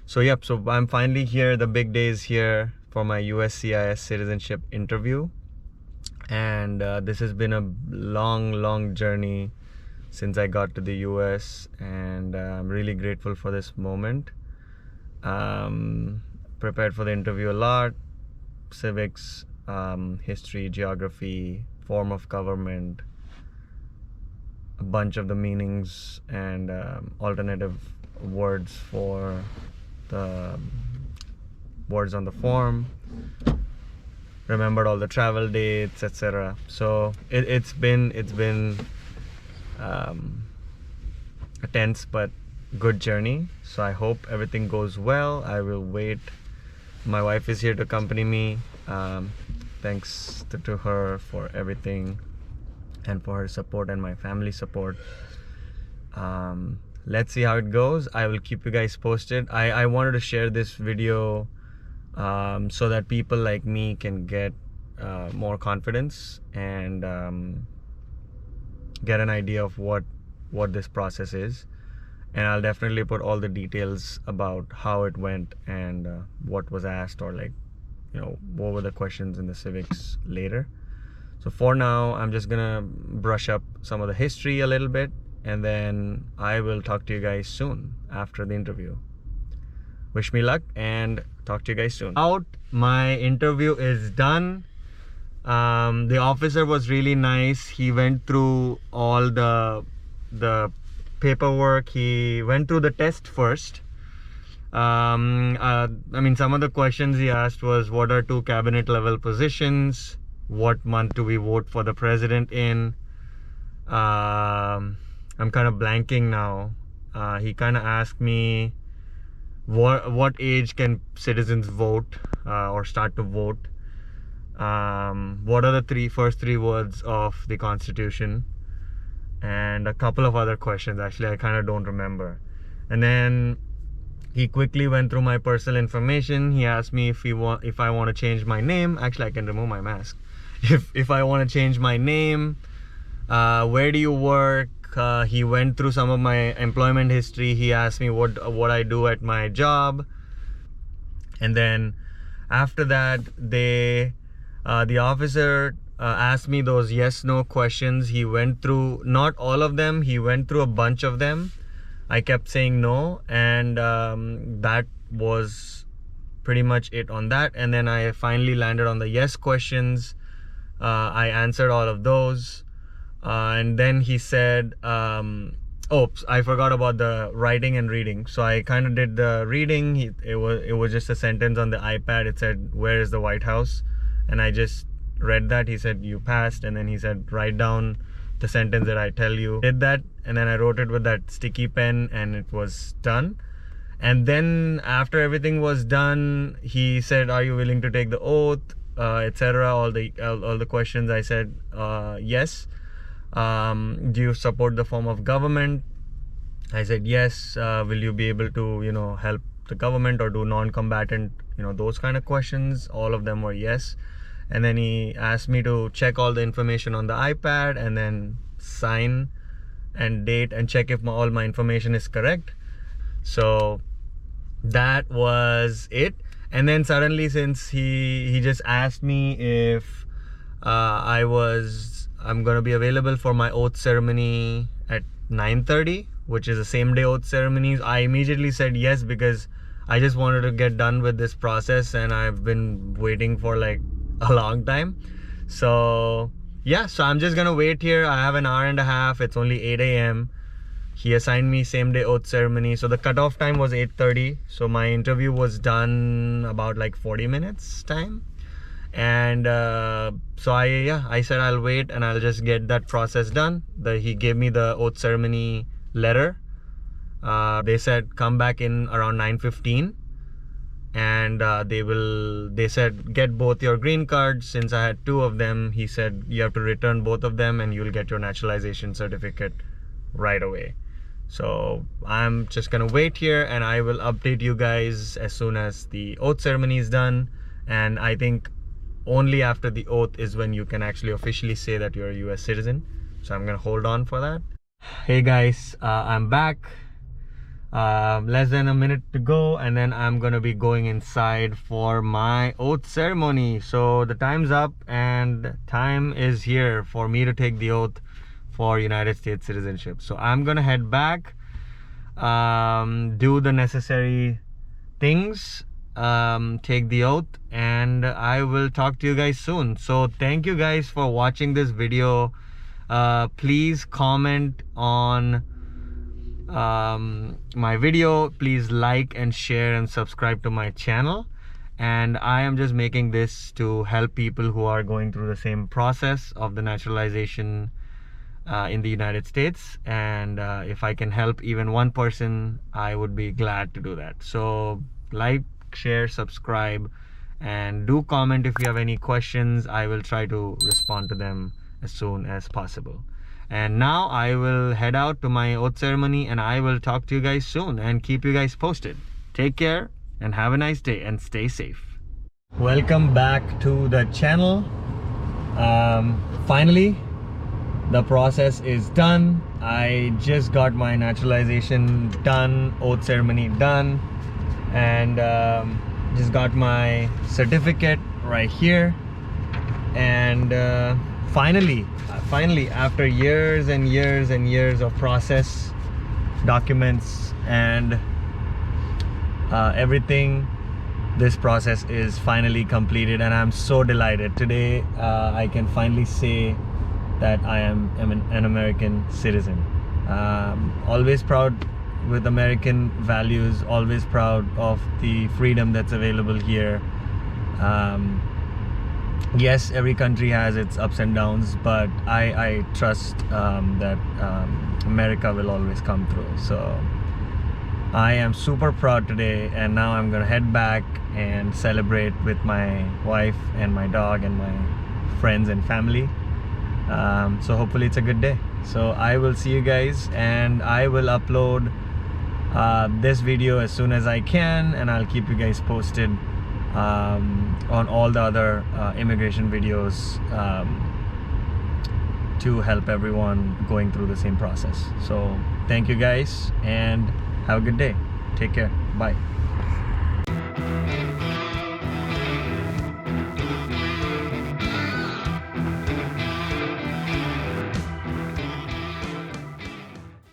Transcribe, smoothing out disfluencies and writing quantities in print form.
So yep, so I'm finally here. The big day is here for my USCIS citizenship interview. And this has been a long journey since I got to the US, and I'm really grateful for this moment. Prepared for the interview a lot. Civics, history, geography, form of government, a bunch of the meanings and alternative words for the words on the form, remembered all the travel dates, etc. So it's been a tense but good journey. So I hope everything goes well. I will wait. My wife is here to accompany me. Thanks to her for everything and for her support and my family support. Let's see how it goes. I will keep you guys posted. I wanted to share this video so that people like me can get more confidence and get an idea of what this process is. And I'll definitely put all the details about how it went and what was asked, or what were the questions in the civics later. So for now, I'm just gonna brush up some of the history a little bit, and then I will talk to you guys soon after the interview. Wish me luck and talk to you guys soon. My interview is done. The officer was really nice. He went through all the paperwork. He went through the test first. Some of the questions he asked was, what are 2 cabinet level positions? What month do we vote for the president in? I'm kind of blanking now. He kind of asked me what age can citizens vote or start to vote. What are the first three words of the Constitution? And a couple of other questions. Actually, I kind of don't remember. And then he quickly went through my personal information. He asked me if I want to change my name. Actually, I can remove my mask. If I want to change my name, where do you work? He went through some of my employment history. He asked me what I do at my job. And then after that, the officer asked me those yes/no questions. He went through not all of them. He went through a bunch of them. I kept saying no, and that was pretty much it on that. And then I finally landed on the yes questions. I answered all of those. And then he said, oops, I forgot about the writing and reading. So I kind of did the reading. It was just a sentence on the iPad. It said, "Where is the White House?" And I just read that. He said, "You passed." And then he said, "Write down the sentence that I tell you." Did that, and then I wrote it with that sticky pen, and it was done. And then after everything was done, he said, "Are you willing to take the oath?" Etc. All the questions. I said yes. Do you support the form of government? I said yes. Will you be able to help the government or do non-combatant, those kind of questions? All of them were yes. And then he asked me to check all the information on the iPad and then sign and date and check if all my information is correct. So that was it. And then suddenly, since he just asked me if I'm gonna be available for my oath ceremony at 9:30, which is the same day oath ceremonies, I immediately said yes, because I just wanted to get done with this process, and I've been waiting for like a long time. So yeah, so I'm just gonna wait here. I have an hour and a half. It's only 8 a.m. He assigned me same day oath ceremony. So the cutoff time was 8:30. So my interview was done about like 40 minutes time. And so I said I'll wait and I'll just get that process done. He gave me the oath ceremony letter. They said come back in around 9:15, and they said get both your green cards. Since I had 2 of them, he said you have to return both of them and you'll get your naturalization certificate right away. So I'm just gonna wait here, and I will update you guys as soon as the oath ceremony is done. And I think only after the oath is when you can actually officially say that you're a US citizen. So I'm gonna hold on for that. Hey guys, I'm back. Less than a minute to go, and then I'm gonna be going inside for my oath ceremony. So the time's up, and time is here for me to take the oath for United States citizenship. So I'm gonna head back, do the necessary things, take the oath, and I will talk to you guys soon. So thank you guys for watching this video. Please comment on my video. Please like and share and subscribe to my channel. And I am just making this to help people who are going through the same process of the naturalization in the United States. And if I can help even one person, I would be glad to do that. So like, share, subscribe, and do comment if you have any questions. I will try to respond to them as soon as possible. And now I will head out to my oath ceremony, and I will talk to you guys soon and keep you guys posted. Take care and have a nice day and stay safe. Welcome back to the channel. Finally, the process is done. I just got my naturalization done, oath ceremony done, and just got my certificate right here. And finally, after years and years and years of process, documents, and everything, this process is finally completed, and I'm so delighted. Today I can finally say that I am an American citizen. Always proud with American values, always proud of the freedom that's available here. Yes, every country has its ups and downs, but I trust that America will always come through. So I am super proud today, and now I'm gonna head back and celebrate with my wife and my dog and my friends and family. So hopefully it's a good day. So I will see you guys, and I will upload this video as soon as I can, and I'll keep you guys posted on all the other immigration videos to help everyone going through the same process. So thank you guys, and have a good day. Take care. Bye.